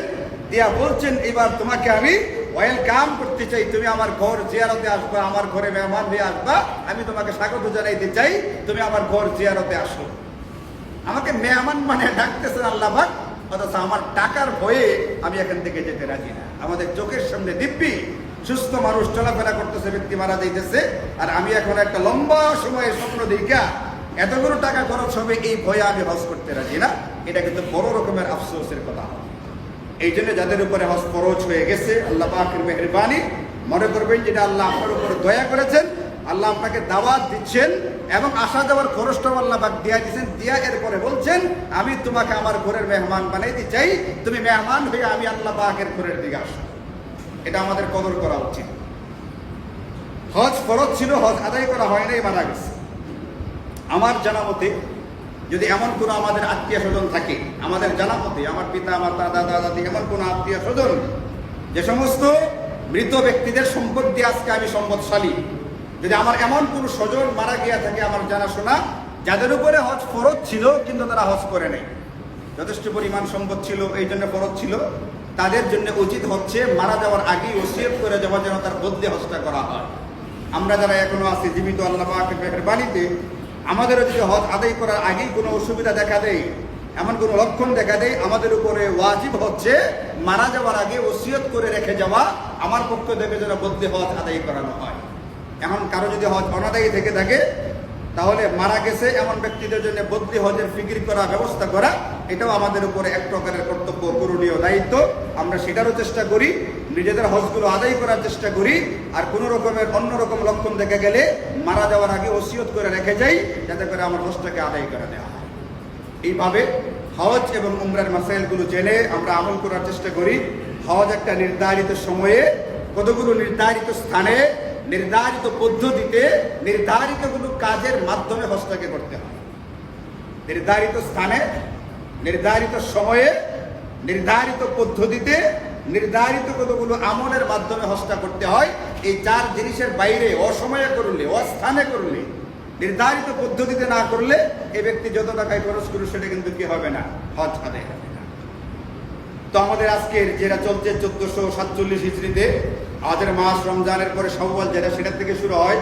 দিয়া বলছেন এবার তোমাকে আমি ওয়েলকাম করতে চাই, তুমি আমার ঘর জিয়ারতে আসবা, আমার ঘরে মেহমান হয়ে আসবা, আমি তোমাকে স্বাগত জানাইতে চাই, তুমি আমার ঘর জিয়ারতে আসো। আমাকে মেহমান মানে ডাকতেছেন আল্লাহ পাক, অথচ আমার টাকার ভয়ে আমি এখান থেকে যেতে রাজি না। আমাদের চোখের সামনে দিব্যি সুস্থ মানুষ চলাফেরা করতেছে, ব্যক্তি মারা যাইতেছে, আর আমি এখন একটা লম্বা সময়ের স্বপ্ন দেখা এতগুলো টাকা খরচ হবে, এই ভয়ে আমি হজ করতে রাজি না। এটা কিন্তু বড় রকমের আফসোসের কথা। এই জন্য যাদের উপরে হজ ফরজ হয়ে গেছে, আল্লাহ পাকের মেহেরবানি, মনে করবেন যেটা আল্লাহ আপনার উপরে দয়া করেছেন, আল্লাহ আপনাকে দাওয়াত দিচ্ছেন এবং আসা যাওয়ার খরচটাও আল্লাহ পাক দিয়া দিচ্ছেন, দিয়া এরপরে বলছেন আমি তোমাকে আমার ঘরের মেহমান বানাইতে চাই, তুমি মেহমান হয়ে আমি আল্লাহ পাকের ঘরের দিকে আসো। এটা আমাদের কদর করা উচিত। হজ ফরজ ছিল, হজ আদায় করা হয় নাই, মারা গেছে। আমার জানা মতে যদি এমন কোনো আমাদের আত্মীয় স্বজন থাকে, আমাদের জানা মতে আমার পিতা, আমার দাদা, দাদি, এমন কোনো আত্মীয় স্বজন যে সমস্ত মৃত ব্যক্তিদের সম্পদ দিয়ে আজকে আমি সম্পদশালী, যদি আমার এমন কোনো স্বজন মারা গিয়া থাকে আমার জানাশোনা, যাদের উপরে হজ ফরজ ছিল কিন্তু তারা হজ করে নাই, যথেষ্ট পরিমাণ সম্পদ ছিল, এই জন্য ফরজ ছিল, তাদের জন্য উচিত হচ্ছে মারা যাওয়ার আগেই ওসিয়ত করে যাওয়া, যেন তার বদলে হজটা করা হয়। আমরা যারা এখনো আছি জীবিত, আল্লাহ পাকের মেহেরবানিতে আমাদেরও যদি হজ আদায় করার আগেই কোনো অসুবিধা দেখা দেয়, এমন কোনো লক্ষণ দেখা দেয়, আমাদের উপরে ওয়াজিব হচ্ছে মারা যাওয়ার আগে ওসিয়ত করে রেখে যাওয়া, আমার পক্ষ থেকে যেন বদলে হজ আদায় করানো হয়। এখন কারো যদি হজ অনাদায়ী থেকে থাকে, তাহলে মারা গেছে এমন ব্যক্তিদের জন্য বদলি হজের ফিকির করা, ব্যবস্থা করা, এটাও আমাদের উপরে এক প্রকারের কর্তব্য, করণীয় দায়িত্ব। আমরা সেটারও চেষ্টা করি, নিজেদের হজগুলো আদায় করার চেষ্টা করি। আর কোনো রকমের অন্যরকম লক্ষণ দেখা গেলে মারা যাওয়ার আগে ওসিয়ত করে রেখে যাই, যাতে করে আমার হজটাকে আদায় করে দেওয়া হয়। এইভাবে হজ এবং উমরার মাসাইলগুলো জেনে আমরা আমল করার চেষ্টা করি। হজ একটা নির্ধারিত সময়ে, কতগুলো নির্ধারিত স্থানে, নির্ধারিত পদ্ধতিতে, নির্ধারিত কোনো কাজের মাধ্যমে হজটাকে করতে হয়। নির্ধারিত স্থানে, নির্ধারিত সময়ে, নির্ধারিত পদ্ধতিতে, নির্ধারিত কতগুলো আমলের মাধ্যমে হজটা করতে হয়। এই চার জিনিসের বাইরে অসময়ে করলে, অস্থানে করলে, নির্ধারিত পদ্ধতিতে না করলে এই ব্যক্তি যত টাকায় খরচ করবে সেটা কিন্তু কি হবে না, হজ আদায় হবে না। তো আমাদের আজকের যেটা চলছে 1447 হিজরিতে, আমাদের মাস রমজানের পরে শাওয়াল যেটা, সেটা থেকে শুরু হয়।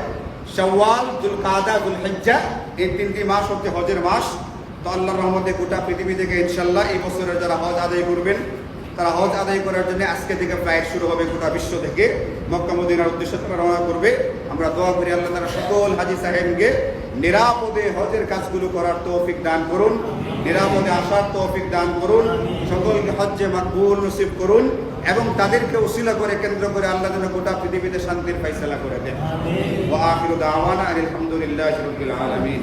শাওয়াল, যুলকাদা, যুলহিজ্জা, এই তিনটি মাস হচ্ছে হজের মাস। তো আল্লাহর রহমতে গোটা পৃথিবী থেকে ইনশাল্লাহ এই বছরের যারা হজ আদায় করবেন তারা হজ আদায় করার জন্য আজকে থেকে ফ্লাইট শুরু হবে গোটা বিশ্ব থেকে মক্কা মদিনার উদ্দেশ্যে তারা রওনা করবে। আমরা দোয়া করি আল্লাহ তারা সকল হাজি সাহেবকে নিরাপদে হজের কাজগুলো করার তৌফিক দান করুন, নিরাপদে আসার তৌফিক দান করুন, সকলকে হজ্জে মাকবুল নসিব করুন এবং তাদেরকে উসিলা করে কেন্দ্র করে আল্লাহ যেন গোটা পৃথিবীতে শান্তির ফাইসালা করে দেন। ওয়া আখিরু দাওয়ানা আলহামদুলিল্লাহি রাব্বিল আলামিন।